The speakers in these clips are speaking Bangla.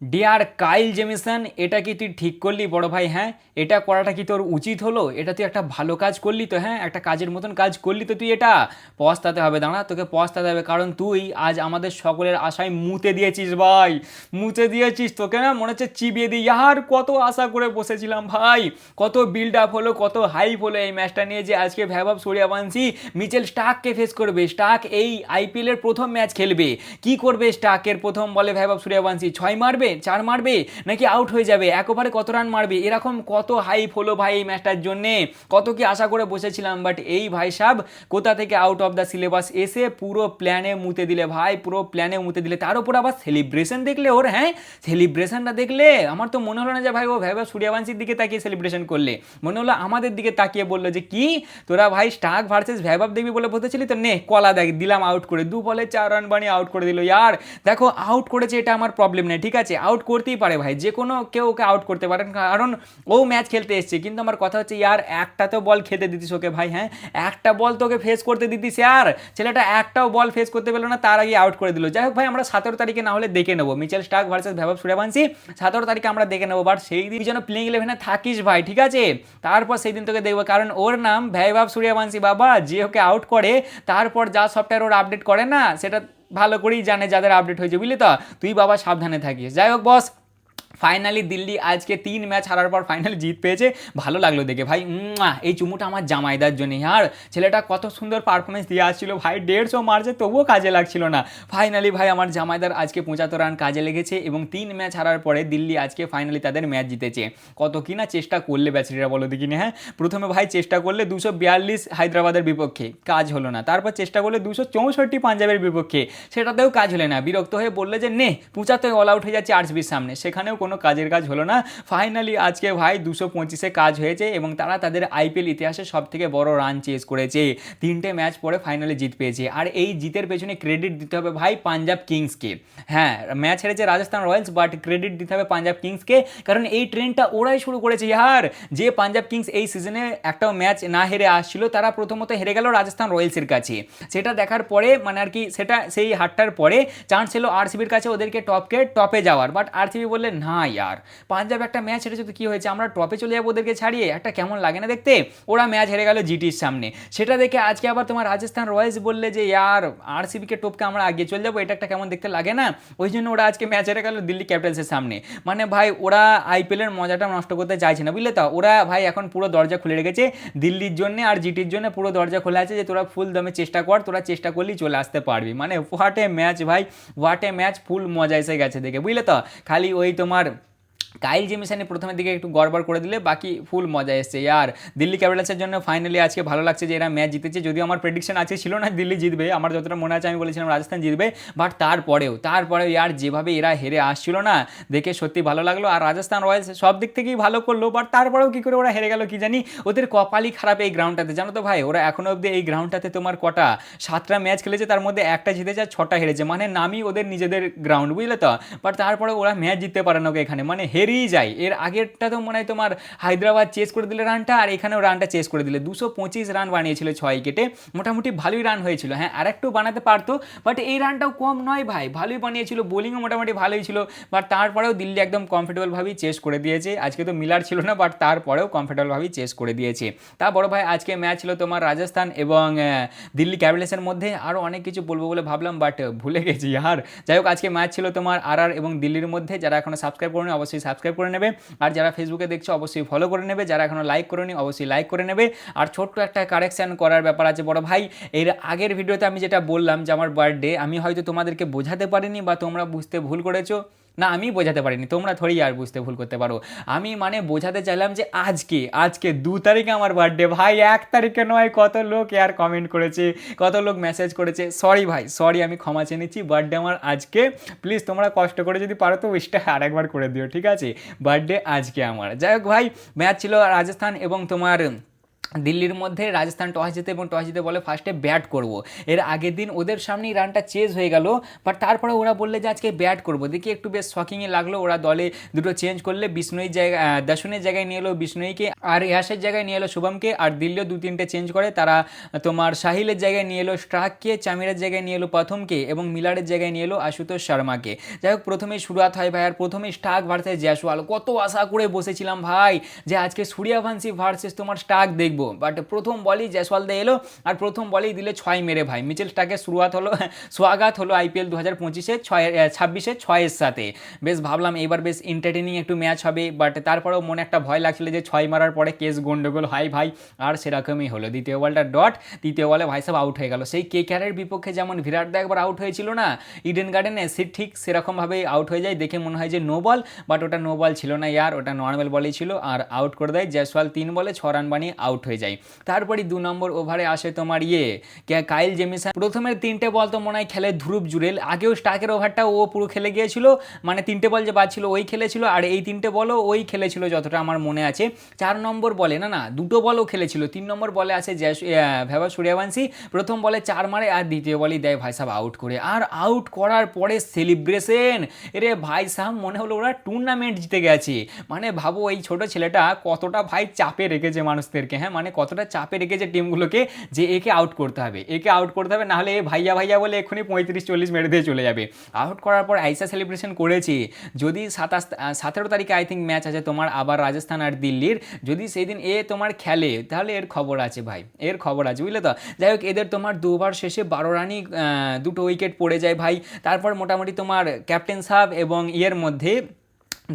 ডিয়ার কাইল জেমিসন, এটা কি তুই ঠিক করলি বড় ভাই? হ্যাঁ, এটা করাটা কি তোর উচিত হলো? এটা তুই একটা ভালো কাজ করলি তো? হ্যাঁ, একটা কাজের মতন কাজ করলি তো তুই? এটা পস্তাতে হবে, দাঁড়া, তোকে পস্তাতে হবে, কারণ তুই আজ আমাদের সকলের আশায় মুতে দিয়েছিস ভাই, মুতে দিয়েছিস। তোকে না মনে হচ্ছে চিবিয়ে দিই। ইয়ার কত আশা করে বসেছিলাম ভাই, কত বিল্ড আপ হলো, কত হাইপ হলো এই ম্যাচটা নিয়ে, যে আজকে ভৈভব সূর্যবংশী মিচেল স্টার্ককে ফেস করবে। স্টার্ক এই আইপিএল এর প্রথম ম্যাচ খেলবে। কি করবে স্টার্কের প্রথম বলে ভৈভব সূর্যবংশী? 6 মারবে, 4 মারবে, নাকি আউট হয়ে যাবে? এক ওভারে কত রান মারবে? এরকম কত হাইপ হলো ভাই এই ম্যাচটার জন্যে, কত কি আশা করে বসেছিলাম। বাট এই ভাই সাহেব কোথা থেকে আউট অফ দ্য সিলেবাস এসে পুরো প্ল্যানে মুতে দিলে ভাই, পুরো প্ল্যানে মুতে দিলে। তার উপর আবার সেলিব্রেশন দেখলে ওর, হ্যাঁ, সেলিব্রেশনটা দেখলে আমার তো মনে হলো না যে ভাই ও ভৈভব সূর্যবংশীর দিকে তাকিয়ে সেলিব্রেশন করলে, মনে হলো আমাদের দিকে তাকিয়ে বললো যে কি তোরা ভাই স্টার্ক ভার্সেস ভৈভব দেখবি বলে বলতেছিলি তো, নে কলা দেখ দিলাম আউট করে, 2 বলে 4 রান বানিয়ে আউট করে দিল। ইয়ার দেখো, আউট করেছে এটা আমার প্রবলেম নেই, ঠিক আছে, আউট করতেই পারে ভাই, যে কোনো কেউ ওকে আউট করতে পারেন, কারণ ও ম্যাচ খেলতে এসছে। কিন্তু আমার কথা হচ্ছে ইয়ার একটা তো বল খেতে দিতিস ওকে ভাই, হ্যাঁ, একটা বল তোকে ফেস করতে দিতিস। ইয়ার ছেলেটা একটাও বল ফেস করতে পেলো না, তার আগে আউট করে দিল। যাই হোক ভাই, আমরা 17 তারিখে না হলে দেখে নেবো Mitchell Starc versus Vaibhav Suryavanshi, 17 তারিখে আমরা দেখে নেবো। বাট সেই দিন যেন প্লেইং ইলেভেনে থাকিস ভাই, ঠিক আছে, তারপর সেই দিন তোকে দেখবো, কারণ ওর নাম ভৈভব সূর্যবংশী বাবা। যে ওকে আউট করে তারপর যা সফটওয়্যার ওর আপডেট করে না, সেটা ভালো করেই জানে যাদের আপডেট হয়েছে, বুঝলি তো? তুই বাবা সাবধানে থাকিস। যাই হোক বস, ফাইনালি দিল্লি আজকে 3 ম্যাচ হারার পর ফাইনালি জিত পেয়েছে। ভালো লাগলো দেখে ভাই। এই চুমুটা আমার জামাইদার জন্য। আর ছেলেটা কত সুন্দর পারফরমেন্স দিয়ে আসছিল ভাই, 150 মারছে তবুও কাজে লাগছিল না। ফাইনালি ভাই আমার জামাইদার আজকে 75 রান কাজে লেগেছে, এবং 3 ম্যাচ হারার পরে দিল্লি আজকে ফাইনালি তাদের ম্যাচ জিতেছে। কত কি না চেষ্টা করলে ব্যাচারিরা বলো দেখিনি। হ্যাঁ, প্রথমে ভাই চেষ্টা করলে 242 হায়দ্রাবাদের বিপক্ষে, কাজ হলো না। তারপর চেষ্টা করলে 264 পাঞ্জাবের বিপক্ষে, সেটাতেও কাজ হলো না। বিরক্ত হয়ে বললে যে নে 75 অল আউট হয়ে যাচ্ছে আরসিবির সামনে, সেখানেও কোনো কাজের কাজ হলো না। ফাইনালি আজকে ভাই 225-এ কাজ হয়েছে, এবং তারা তাদের আইপিএল ইতিহাসে সব থেকে বড় রান চেস করেছে। 3টে ম্যাচ পরে ফাইনালি জিত পেয়েছে, আর এই জিতের পেছনে ক্রেডিট দিতে হবে ভাই পাঞ্জাব কিংসকে। হ্যাঁ, ম্যাচ হেরেছে রাজস্থান রয়্যালস, বাট ক্রেডিট দিতে হবে পাঞ্জাব কিংসকে, কারণ এই ট্রেন্ডটা ওরাই শুরু করেছে। ইয়ার যে পাঞ্জাব কিংস এই সিজনে একটাও ম্যাচ না হেরে আসছিল, তারা প্রথমত হেরে গেল রাজস্থান রয়্যালসের কাছে। সেটা দেখার পরে মানে আর কি, সেটা সেই হারটার পরে চান্স ছিল আরসিবির কাছে ওদেরকে টপে যাওয়ার। বাট আরসিবি বললে না ইয়ার, পাঞ্জাব একটা ম্যাচ হেরেছে তো কি হয়েছে, আমরা টপে চলে যাবো ওদেরকে ছাড়িয়ে, একটা কেমন লাগে না দেখতে। ওরা ম্যাচ হেরে গেল জিটির সামনে। সেটা দেখে আজকে আবার তোমার রাজস্থান রয়্যালস বললে যে ইয়ার আরসিবিকে টপকে আমরা আগে চলে যাবো, এটা একটা কেমন দেখতে লাগে না? ওই জন্য ওরা আজকে ম্যাচ হেরে গেল দিল্লি ক্যাপিটালসের সামনে। মানে ভাই ওরা আইপিএলের মজাটা নষ্ট করতে চাইছে না, বুঝলে তো? ওরা ভাই এখন পুরো দরজা খুলে রেখেছে দিল্লির জন্য আর জিটির জন্য, পুরো দরজা খোলা আছে যে তোরা ফুল দমে চেষ্টা কর, তোরা চেষ্টা করলেই চলে আসতে পারবি। মানে হোয়াট এ ম্যাচ ভাই, হোয়াট এ ম্যাচ, ফুল মজা এসে গেছে দেখে, বুঝলে তো? খালি ওই তোমার কাইল জেমিসনে প্রথমের দিকে একটু গড়বড় করে দিলে, বাকি ফুল মজা এসছে। আর দিল্লি ক্যাপিটালসের জন্য ফাইনালি আজকে ভালো লাগছে যে এরা ম্যাচ জিতেছে। যদিও আমার প্রেডিকশন আছে ছিল না দিল্লি জিতবে, আমার যতটা মনে আছে আমি বলেছিলাম রাজস্থান জিতবে। বাট তারপরেও ইয়ার যেভাবে এরা হেরে আসছিল না, দেখে সত্যি ভালো লাগলো। আর রাজস্থান রয়্যালস সব দিক থেকেই ভালো করলো, বাট তারপরেও কী করে ওরা হেরে গেল কি জানি। ওদের কপালই খারাপ এই গ্রাউন্ডটাতে, জানো তো ভাই? ওরা এখনও অবধি এই গ্রাউন্ডটাতে তোমার কটা 7টা ম্যাচ খেলেছে, তার মধ্যে একটা জিতেছে আর 6টা হেরেছে। মানে নামই ওদের নিজেদের গ্রাউন্ড, বুঝলে তো? বাট তারপরে ওরা ম্যাচ জিততে পারে না এখানে, মানে হেরেই যায়। এর আগেরটা তো মনে হয় তোমার হায়দ্রাবাদ চেস করে দিলে রানটা, আর এখানেও রানটা চেস করে দিলে। 225 রান বানিয়েছিল 6 উইকেটে, মোটামুটি ভালোই রান হয়েছিল। হ্যাঁ, আর একটু বানাতে পারতো, বাট এই রানটাও কম নয় ভাই, ভালোই বানিয়েছিল। বোলিংও মোটামুটি ভালোই ছিল, বাট তারপরেও দিল্লি একদম কমফোর্টেবলভাবেই চেস করে দিয়েছে। আজকে তো মিলার ছিল না, বাট তারপরেও কমফোর্টেবলভাবেই চেস করে দিয়েছে। তা বড় ভাই আজকে ম্যাচ ছিল তোমার রাজস্থান এবং দিল্লি ক্যাপিটালসের মধ্যে। আরও অনেক কিছু বলবো বলে ভাবলাম, বাট ভুলে গেছি আর। যাই হোক, আজকে ম্যাচ ছিল তোমার আর এবং দিল্লির মধ্যে। যারা এখনো সাবস্ক্রাইব করেনি অবশ্যই সাবস্ক্রাইব করে নেবে, আর যারা ফেসবুকে দেখছো অবশ্যই ফলো করে নেবে, যারা এখনো লাইক করেনি অবশ্যই লাইক করে নেবে। আর ছোট্ট একটা কারেকশান করার ব্যাপার আছে বড় ভাই। এর আগের ভিডিওতে আমি যেটা বললাম যে আমার বার্থডে, আমি হয়তো তোমাদেরকে বোঝাতে পারিনি বা তোমরা বুঝতে ভুল করেছো। না, আমি বোঝাতে পারিনি, তোমরা থোড়ি আর বুঝতে ভুল করতে পারো। আমি মানে বোঝাতে চাইলাম যে আজকে 2 তারিখে আমার বার্থডে ভাই, 1 তারিখে নয়। কত লোক আর কমেন্ট করেছে, কত লোক মেসেজ করেছে। সরি ভাই, সরি, আমি ক্ষমা চেয়ে নিচ্ছি। বার্থডে আমার আজকে। প্লিজ তোমরা কষ্ট করে যদি পারো তো উইশটা আরেকবার করে দিও, ঠিক আছে? বার্থডে আজকে আমার। যাই হোক ভাই, ম্যাচ ছিল রাজস্থান এবং তোমার দিল্লির মধ্যে রাজস্থান টস জিতে এবং টস জিতে বলে ফার্স্টে ব্যাট করব। এর আগের দিন ওদের সামনেই রানটা চেজ হয়ে গেল, বাট তারপরে ওরা বললে যে আজকে ব্যাট করব। দেখি একটু বেশ শকিংয়ে লাগলো, ওরা দলে দুটো চেঞ্জ করলে বিষ্ণুই জায়গা দর্শনের জায়গায় নিয়ে এলো বিষ্ণুইকে, আর ইয়াসের জায়গায় নিয়ে এলো শুভমকে, আর দিল্লিও 2-3টে চেঞ্জ করে তারা তোমার সাহিলের জায়গায় নিয়ে এলো স্ট্রাককে, চামিরের জায়গায় নিয়ে এলো প্রথমকে এবং মিলারের জায়গায় নিয়ে এলো আশুতোষ শর্মাকে। যাই হোক প্রথমেই শুরুয়াত হয় ভাই, আর প্রথমেই স্টার্ক ভার্সেস জয়সওয়াল। কত আশা করে বসেছিলাম ভাই যে আজকে সূর্যবংশী ভার্সেস তোমার স্টার্ক দেখবো, বাট প্রথম বলই জয়সওয়াল দিয়ে এলো আর প্রথম বলেই দিলে 6 মেরে ভাই। মিচেল স্টার্কের শুরুয়াত হলো স্বাগত হলো আইপিএল 2025-26 6-এর সাথে। বেশ ভাবলাম এবার বেশ এন্টারটেনিং একটু ম্যাচ হবে, বাট তারপরেও মনে একটা ভয় লাগছিল যে 6 মারার পরে কেস গন্ডগোল হয় ভাই, আর সেরকমই হলো। দ্বিতীয় বলটা ডট, তৃতীয় বলে ভাই সব আউট হয়ে গেল। সেই কেকেআরের বিপক্ষে যেমন বিরাট দা একবার আউট হয়েছিল না ইডেন গার্ডেনে, সে ঠিক সেরকমভাবেই আউট হয়ে যায়। দেখে মনে হয় যে নো বল, বাট ওটা নো বল ছিল না ইয়ার, ওটা নর্মাল বলই ছিল, আর আউট করে দেয় জয়সওয়াল। 3 বলে 6 রান বানিয়ে আউট হয়ে যায়। তারপরে 2 নম্বর ওভারে আসে তোমার কাইল জেমিসন। প্রথমের 3টে বল তো মনে হয় খেলে ধ্রুব জুরেল, আগেও স্টার্কের ওভারটা ও পুরো খেলে গিয়েছিল, মানে 3টে বল যে বাজছিল ওই খেলেছিল, আর এই 3টে বলও ওই খেলেছিল যতটা আমার মনে আছে। 4 নম্বর বলে না 2টো বলও খেলেছিল। 3 নম্বর বলে আসে ভেবা সূর্যবংশী, প্রথম বলে 4 মারে আর দ্বিতীয় বলই দেয় ভাই সাহেব আউট করে। আর আউট করার পরে সেলিব্রেশন, এরে ভাই সাহেব মনে হলো ওরা টুর্নামেন্ট জিতে গেছে। মানে ভাবো এই ছোট ছেলেটা কতটা ভাই চাপে রেখেছে মানুষদেরকে, হ্যাঁ মানে কতটা চাপে রেখেছে টিমগুলোকে যে একে আউট করতে হবে, একে আউট করতে হবে, নাহলে এ ভাইয়া ভাইয়া বলে এক্ষুনি 35-40 মেরে দিয়ে চলে যাবে। আউট করার পর আইসা সেলিব্রেশন করেছে। যদি 17 তারিখে আই থিঙ্ক ম্যাচ আছে তোমার আবার রাজস্থান আর দিল্লির, যদি সেই দিন এ তোমার খেলে তাহলে এর খবর আছে ভাই, এর খবর আছে বুঝলে তো। যাই হোক এদের তোমার 2 ওভার শেষে 12 রানই 2টো উইকেট পড়ে যায় ভাই। তারপর মোটামুটি তোমার ক্যাপ্টেন সাহেব এবং ইয়ের মধ্যে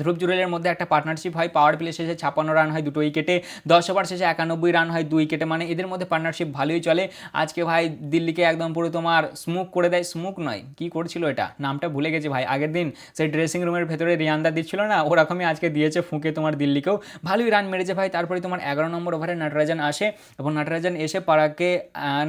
ধ্রুব জুরেলের মধ্যে একটা পার্টনারশিপ হয়। পাওয়ার প্লে শেষে 56 রান হয় 2টো উইকেটে, 10 ওভার শেষে 91 রান হয় 2 উইকেটে, মানে এদের মধ্যে পার্টনারশিপ ভালোই চলে। আজকে ভাই দিল্লিকে একদম পুরো তোমার স্মুক করে দেয়, স্মুক নয় কি করছিল এটা নামটা ভুলে গেছে ভাই। আগের দিন সেই ড্রেসিং রুমের ভেতরে রিয়ান্দা দিচ্ছিল না, ওরকমই আজকে দিয়েছে ফুঁকে তোমার দিল্লিকেও, ভালোই রান মেরেছে ভাই। তারপরে তোমার 11 নম্বর ওভারে নাটরাজন আসে এবং নাটরাজন এসে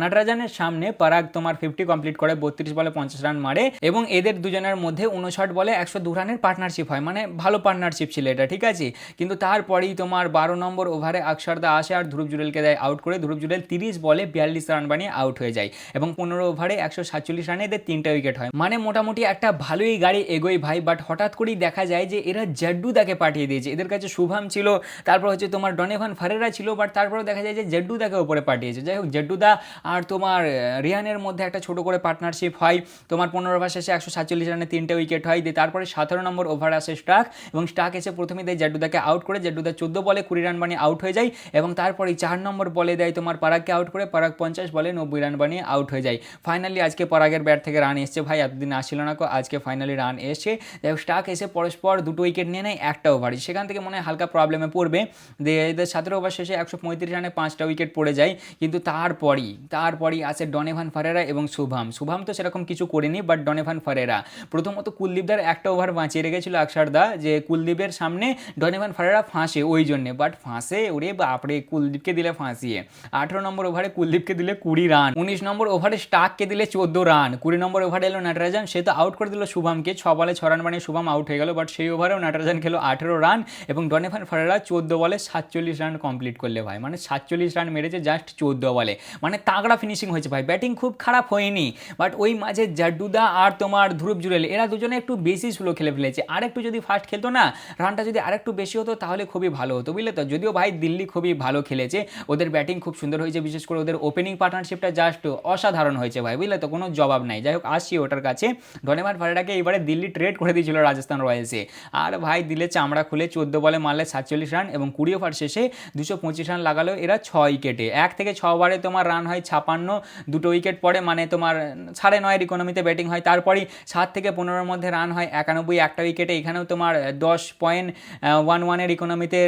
নাটরাজনের সামনে পারাগ তোমার 50 কমপ্লিট করে, 32 বলে 50 রান মারে এবং এদের দুজনের মধ্যে 59 বলে 102 রানের পার্টনারশিপ হয়, মানে ভালো পার্টনারশিপ ছিল এটা, ঠিক আছে। কিন্তু তারপরেই তোমার 12 নম্বর ওভারে আকসার দা আসে আর ধ্রুব জুরেলকে দেয় আউট করে। ধ্রুব জুরেল 30 বলে 42 রান বানিয়ে আউট হয়ে যায় এবং 15 ওভারে 147 রানে এদের 3টে উইকেট হয়, মানে মোটামুটি একটা ভালোই গাড়ি এগোয় ভাই। বাট হঠাৎ করেই দেখা যায় যে এরা জড্ডুদাকে পাঠিয়ে দিয়েছে। এদের কাছে শুভম ছিল, তারপর হচ্ছে তোমার ডনেভান ফারেরা ছিল, বাট তারপরেও দেখা যায় যে জড্ডুদাকে উপরে পাঠিয়েছে। যাই হোক জড্ডুদা আর তোমার রিয়ানের মধ্যে একটা ছোট করে পার্টনারশিপ হয়। তোমার 15 ওভার শেষে 147 রানে 3টে উইকেট হয়। দিয়ে তারপরে 17 নম্বর ওভার আসে স্টার্ক এবং স্টার্ক এসে প্রথমে দেয় জড্ডুদাকে আউট করে, জড্ডুদা 14 বলে 20 রান বানিয়ে আউট হয়ে যায় এবং তারপরে 4 নম্বর বলে দেয় তোমার পারাগকে আউট করে, পারাগ 50 বলে 90 রান বানিয়ে আউট হয়ে যায়। ফাইনালি আজকে পরাগের ব্যাট থেকে রান এসছে ভাই, এতদিন আসছিল না কো, আজকে ফাইনালি রান এসছে। যাই হোক স্টার্ক এসে পরস্পর 2টো উইকেট নিয়ে নেয় একটা ওভারে, সেখান থেকে মনে হয় হালকা প্রবলেমে পড়বে। দিয়ে এদের 17 ওভার শেষে 135 রানে 5টা উইকেট পড়ে যায়। কিন্তু তারপরই আসে ডনেভান ফারেরা এবং শুভম তো সেরকম কিছু করেনি, বাট ডনেভান ফারেরা প্রথমত কুলদীপদার একটা ওভার বাঁচিয়ে রেখেছিল আকসার দা, যে কুলদীপের সামনে ডনেভান ফারেরা ফাঁসে ওই জন্যে, বাট ফাঁসে ওরে বাপরে কুলদীপকে দিলে ফাঁসিয়ে। 18 নম্বর ওভারে কুলদীপকে দিলে 20 রান, 19 নম্বর ওভারে স্টার্ককে দিলে 14 রান, 20 নম্বর ওভারে এলো নাটরাজন, সে তো আউট করে দিল শুভমকে, 6 বলে 6 রান বানিয়ে শুভম আউট হয়ে গেল। বাট সেই ওভারেও নাটরাজন খেলো 18 রান এবং ডনেভান ফারেরা 14 বলে 47 রান কমপ্লিট করলে ভাই, মানে 47 রান মেরেছে জাস্ট 14 বলে, মানে তাগড়া ফিনিশিং হয়েছে ভাই। ব্যাটিং খুব খারাপ হয়নি, বাট ওই মাঝে জড্ডুদা আর তোমার ধ্রুব জুরেল এরা দুজনে একটু বেশি স্লো খেলে ফেলেছে। আর একটু যদি ফাস্ট খেলতো না, রানটা যদি আরেকটু বেশি হতো তাহলে খুবই ভালো হতো বুঝলে তো। যদিও ভাই দিল্লি খুবই ভালো খেলেছে, ওদের ব্যাটিং খুব সুন্দর হয়েছে, বিশেষ করে ওদের ওপেনিং পার্টনারশিপটা জাস্ট অসাধারণ হয়েছে ভাই বুঝলে তো, কোনো জবাব নাই। যাই হোক আসছি ওটার কাছে। ডনেভান ফারেরাকে এবারে দিল্লি ট্রেড করে দিয়েছিল রাজস্থান রয়্যালসে, আর ভাই দিলে চামড়া খুলে 14 বলে মারলে 47 রান এবং 20 ওভার শেষে 225 রান লাগালো এরা 6 উইকেটে। 1 থেকে 6 ওভারে তোমার রান হয় 56, 2টো উইকেট পড়ে, মানে তোমার 9.5 ইকোনমিতে ব্যাটিং হয়। তারপরই 7 থেকে 15-এর মধ্যে রান হয় 91, একটা উইকেটে, এখানেও তোমার 10.11 ইকোনমিতে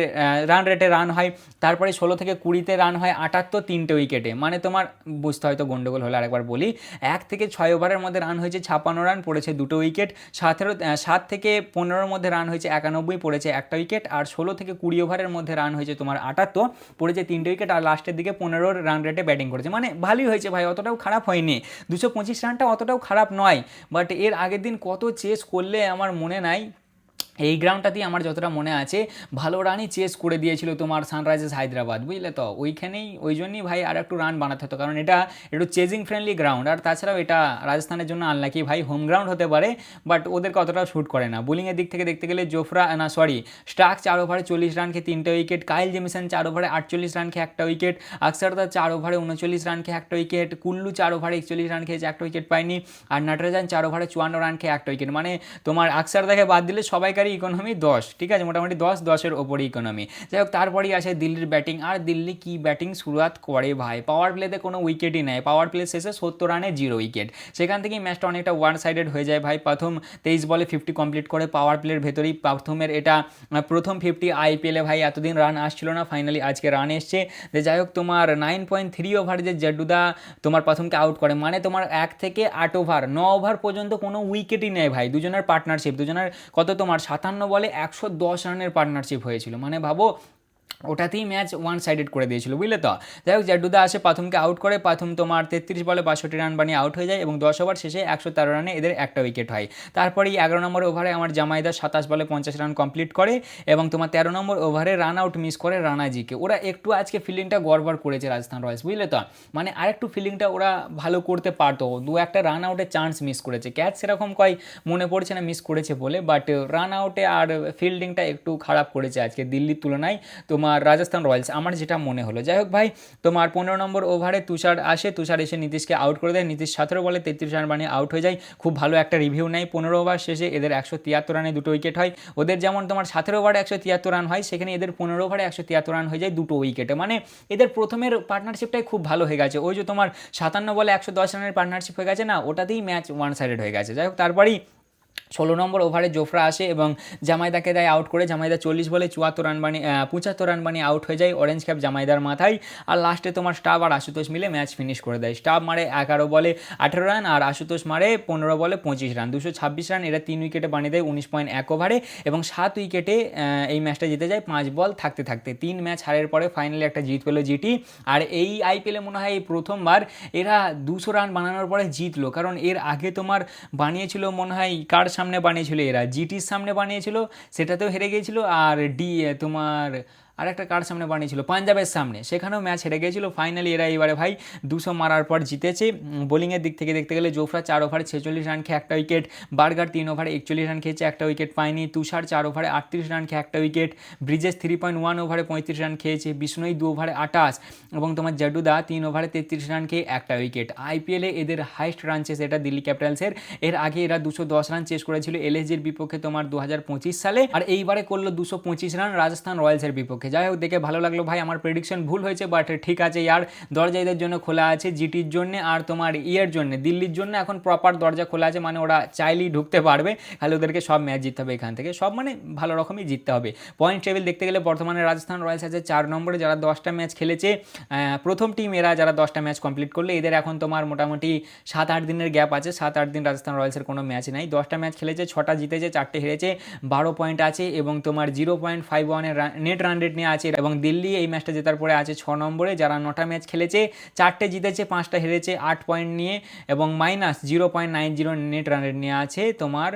রান রেটে রান হয়। তারপরে 16 থেকে 20-তে রান হয় 78, 3টে উইকেটে, মানে তোমার বুঝতে হয়তো গন্ডগোল হলে আরেকবার বলি, 1 থেকে 6 ওভারের মধ্যে রান হয়েছে 56 রান, পড়েছে 2টো উইকেট। 7 থেকে 15-এর মধ্যে রান হয়েছে 91, পড়েছে একটা উইকেট। আর 16 থেকে 20 ওভারের মধ্যে রান হয়েছে তোমার 78, পড়েছে 3টে উইকেট। আর লাস্টের দিকে 15 রান রেটে ব্যাটিং করেছে, মানে ভালোই হয়েছে ভাই, অতটাও খারাপ হয়নি। 225 রানটা অতটাও খারাপ নয়, বাট এর আগের দিন কত চেস করলে আমার মনে নাই, এই গ্রাউন্ডটাতেই আমার যতটা মনে আছে ভালো রানই চেস করে দিয়েছিল তোমার সানরাইজার্স হায়দ্রাবাদ, বুঝলে তো, ওইখানেই ওই জন্যই ভাই আর একটু রান বানাতে হতো, কারণ এটা একটু চেজিং ফ্রেন্ডলি গ্রাউন্ড, আর তাছাড়াও এটা রাজস্থানের জন্য আনলাকি ভাই, হোম গ্রাউন্ড হতে পারে বাট ওদেরকে অতটাও শ্যুট করে না। বোলিংয়ের দিক থেকে দেখতে গেলে স্টার্ক 4 ওভারে 40 রান খেয়ে 3টে উইকেট, কাইল জেমিসন 4 ওভারে 48 রান খেয়ে 1টা উইকেট, আকসারদা 4 ওভারে 39 রান খেয়ে 1টা উইকেট, কুল্লু 4 ওভারে 41 রান খেয়েছে 1টা উইকেট পায়নি, আর নাটরাজান 4 ওভারে 54 রান খেয়ে 1টা উইকেট। মানে তোমার আকসারদাকে বাদ দিলে সবাইকারই ইকোনমি 10, ঠিক আছে, মোটামুটি 10-10-এর ওপরে ইকোনমি। যাই হোক, তারপরেই আসে দিল্লির ব্যাটিং, আর দিল্লি কি ব্যাটিং শুরুয়াত করে ভাই, পাওয়ার প্লেতে কোনো উইকেটই নেয়, পাওয়ার প্লে শেষে 70 রানে 0 উইকেট, সেখান থেকেই ম্যাচটা অনেকটা ওয়ান সাইডেড হয়ে যায় ভাই। প্রথম 23 বলে 50 কমপ্লিট করে পাওয়ার প্লের ভেতরেই, প্রথমের এটা প্রথম 50 আইপিএলে ভাই, এতদিন রান আসছিল না, ফাইনালি আজকে রান এসছে। যাই হোক, তোমার 9.3 ওভার যে জড্ডুদা তোমার প্রথমকে আউট করে, মানে তোমার 1 থেকে 8 ওভার 9 ওভার পর্যন্ত কোনো উইকেটই নেয় ভাই, দুজনের পার্টনারশিপ, দুজনের কত তোমার 57 বলে 110 রানের পার্টনারশিপ হয়েছিল, মানে ভাবো ওটাতেই ম্যাচ ওয়ান সাইডেড করে দিয়েছিল, বুঝলে তো। যাই হোক, জড্ডুদা আসে, প্রথমকে আউট করে, প্রথম তোমার 33 বলে 62 রান বানিয়ে আউট হয়ে যায়, এবং 10 ওভার শেষে 113 রানে এদের 1টা উইকেট হয়। তারপরেই 11 নম্বর ওভারে আমার জামাইদা 27 বলে 50 রান কমপ্লিট করে, এবং তোমার 13 নম্বর ওভারে রান আউট মিস করে রানাজিকে। ওরা একটু আজকে ফিল্ডিংটা গড়বড় করেছে রাজস্থান রয়্যালস, বুঝলে তো, মানে আরেকটু ফিল্ডিংটা ওরা ভালো করতে পারতো, দু একটা রান আউটের চান্স মিস করেছে, ক্যাচ সেরকম মনে পড়ছে না মিস করেছে বলে, বাট রান আউটে আর ফিল্ডিংটা একটু খারাপ করেছে আজকে দিল্লির তুলনায় তোমার রাজস্থান রয়্যালস, আমার যেটা মনে হলো। যাই হোক ভাই, তোমার 15 নম্বর ওভারে তুষার আসে, তুষার এসে নীতিশকে আউট করে দেয়, নীতিশ 17 বলে 33 রান বানিয়ে আউট হয়ে যায়, খুব ভালো একটা রিভিউ নেয়। 15 ওভার শেষে এদের 173 রানে 2টো উইকেট হয়, ওদের যেমন তোমার 17 ওভারে 173 রান হয়, সেখানে এদের 15 ওভারে 173 রান হয়ে যায় 2টো উইকেটে, মানে এদের প্রথমের পার্টনারশিপটাই খুব ভালো হয়ে গেছে, ওই যে তোমার 57 বলে 110 রানের পার্টনারশিপ হয়ে গেছে না, ওটাতেই ম্যাচ ওয়ান সাইডেড হয়ে গেছে। যাই হোক, তারপরেই 16 নম্বর ওভারে জোফরা আসে এবং জামাইদাকে দেয় আউট করে, জামাইদা 40 বলে 75 রান বানিয়ে আউট হয়ে যায়, অরেঞ্জ ক্যাপ জামাইদার মাথায়। আর লাস্টে তোমার স্টাব আর আশুতোষ মিলে ম্যাচ ফিনিশ করে দেয়, স্টাব মারে 11 বলে 18 রান, আর আশুতোষ মারে 15 বলে 25 রান, 226 রান, এরা 3 উইকেটে বানিয়ে দেয় 19.1 ওভারে, এবং 7 উইকেটে এই ম্যাচটা জিতে যায় 5 বল থাকতে থাকতে। 3 ম্যাচ হারের পরে ফাইনালি একটা জিত পেলো জিটি, আর এই আইপিএলে মনে হয় এই প্রথমবার এরা 200 রান বানানোর পরে জিতলো, কারণ এর আগে তোমার বানিয়েছিল মনে হয় কার সামনে বানিয়েছিল, এরা জিটির সামনে বানিয়েছিল, সেটাতেও হেরে গিয়েছিল, আর তোমার আর একটা কার সামনে বানিয়েছিল, পাঞ্জাবের সামনে, সেখানেও ম্যাচ হেরে গিয়েছিল। ফাইনালি এরা এবারে ভাই 200 মারার পর জিতেছে। বোলিংয়ের দিক থেকে দেখতে গেলে জোফরা 4 ওভারে 46 রান খেয়ে 1টা উইকেট, বার্গার 3 ওভারে 41 রান খেয়েছে 1টা উইকেট পায়নি, তুষার 4 ওভারে 38 রান খেয়ে 1টা উইকেট, ব্রিজেস 3.1 ওভারে 35 রান খেয়েছে, বিষ্ণুই 2 ওভারে 28, এবং তোমার জড্ডুদা 3 ওভারে 33 রান খেয়ে 1টা উইকেট। আইপিএলে এদের হাইস্ট রান চেস এটা দিল্লি ক্যাপিটালসের, এর আগে এরা 210 রান চেস করেছিল এলএসজির বিপক্ষে তোমার 2025 সালে, আর এইবারে করলো 225 রান রাজস্থান রয়্যালসের বিপক্ষে। যাই হোক, দেখে ভালো লাগলো ভাই, আমার প্রেডিকশন ভুল হয়েছে, বাট ঠিক আছে ইয়ার, দরজা এদের জন্য খোলা আছে, জিটির জন্য আর তোমার জন্য দিল্লির জন্য এখন প্রপার দরজা খোলা আছে, মানে ওরা চাইলেই ঢুকতে পারবে, খালি ওদেরকে সব ম্যাচ জিততে হবে এখান থেকে, সব মানে ভালো রকমই জিততে হবে। পয়েন্ট টেবিল দেখতে গেলে বর্তমানে রাজস্থান রয়্যালস আছে 4 নম্বরে, যারা 10টা ম্যাচ খেলেছে, প্রথম টিম এরা, যারা 10টা ম্যাচ কমপ্লিট করলে, এদের এখন তোমার মোটামুটি 7-8 দিনের গ্যাপ আছে, 7-8 দিন রাজস্থান রয়্যালসের কোনো ম্যাচ নেই, 10টা ম্যাচ খেলেছে, 6টা জিতেছে, 4টে হেরেছে, 12 পয়েন্ট আছে, এবং তোমার 0.51 নেট রান রেট নিয়ে আছে, এবং দিল্লি এই ম্যাচটা জেতার পরে আছে 6 নম্বরে, যারা 9টা ম্যাচ খেলেছে, 4টে জিতেছে, 5টা হেরেছে, 8 পয়েন্ট নিয়ে, এবং মাইনাস 0.90 নেট রান রেট নিয়ে আছে তোমার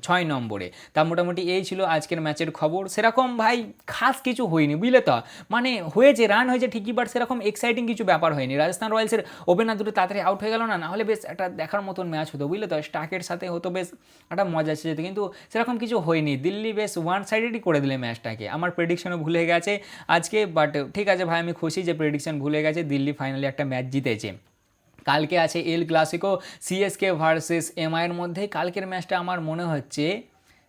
6 নম্বরে। তা মোটামুটি এই ছিল আজকের ম্যাচের খবর, সেরকম ভাই খাস কিছু হয়নি, বুঝলে তো, মানে হয়েছে রান হয়েছে ঠিকই, বাট সেরকম এক্সাইটিং কিছু ব্যাপার হয়নি। রাজস্থান রয়্যালসের ওপেনার দুটো তাড়াতাড়ি আউট হয়ে গেল না, নাহলে বেশ একটা দেখার মতন ম্যাচ হতো, বুঝলে তো, স্টার্কের সাথে হতো, বেশ একটা মজা এসে যেত, কিন্তু সেরকম কিছু হয়নি, দিল্লি বেশ ওয়ান সাইডেডই করে দিলে ম্যাচটাকে। আমার প্রেডিকশনও ভুলে গেছে আজকে, বাট ঠিক আছে ভাই, আমি খুশি যে প্রেডিকশন ভুলে গেছে, দিল্লি ফাইনালি একটা ম্যাচ জিতেছে। কালকে আছে এল ক্লাসিকো, সিএসকে ভার্সেস এমআইয়ের মধ্যে। কালকের ম্যাচটা আমার মনে হচ্ছে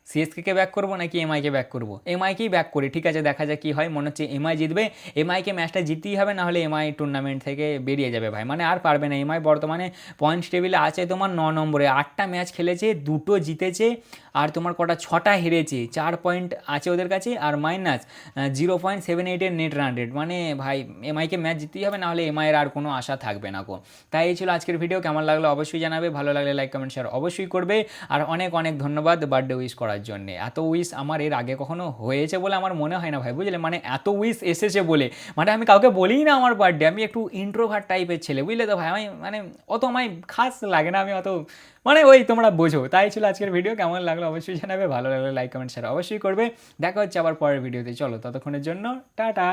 সিএসকে ব্যাক করবো নাকি এমআইকে ব্যাক করবো, এমআইকেই ব্যাক করি, ঠিক আছে, দেখা যাক কী হয়। মনে হচ্ছে এমআই জিতবে, এমআইকে ম্যাচটা জিততেই হবে, নাহলে এমআই টুর্নামেন্ট থেকে বেরিয়ে যাবে ভাই, মানে আর পারবে না। এমআই বর্তমানে পয়েন্টস টেবিলে আছে তোমার 9 নম্বরে, 8টা ম্যাচ খেলেছে, 2টো জিতেছে, আর তোমার কটা 6টা হেরেছে, 4 পয়েন্ট আছে ওদের কাছে, আর মাইনাস 0.78 নেট রান রেট, মানে ভাই এমআইকে ম্যাচ জিততেই হবে, নাহলে এমআইয়ের আর কোনো আশা থাকবে না গো। তাই এই ছিল আজকের ভিডিও, কেমন লাগলো অবশ্যই জানাবে, ভালো লাগলে লাইক কমেন্ট শেয়ার অবশ্যই করবে, আর অনেক অনেক ধন্যবাদ বার্থডে উইশ করার করার জন্যে। এত উইশ আমার এর আগে কখনো হয়েছে বলে আমার মনে হয় না ভাই, বুঝলে? মানে এত উইশ এসেছে বলে, মানে আমি কাউকে বলিই না আমার বার্থডে, আমি একটু ইন্ট্রোভার্ট টাইপের ছেলে, বুঝলে তো ভাই? আমি মানে অত আমায় খাস লাগে না, আমি অত মানে ওই তোমরা বোঝো। তাই ছিল আজকের ভিডিও, কেমন লাগলো অবশ্যই জানাবে, ভালো লাগলে লাইক কমেন্ট শেয়ার অবশ্যই করবে। দেখা হচ্ছে আবার পরের ভিডিওতে, চলো ততক্ষণের জন্য টাটা।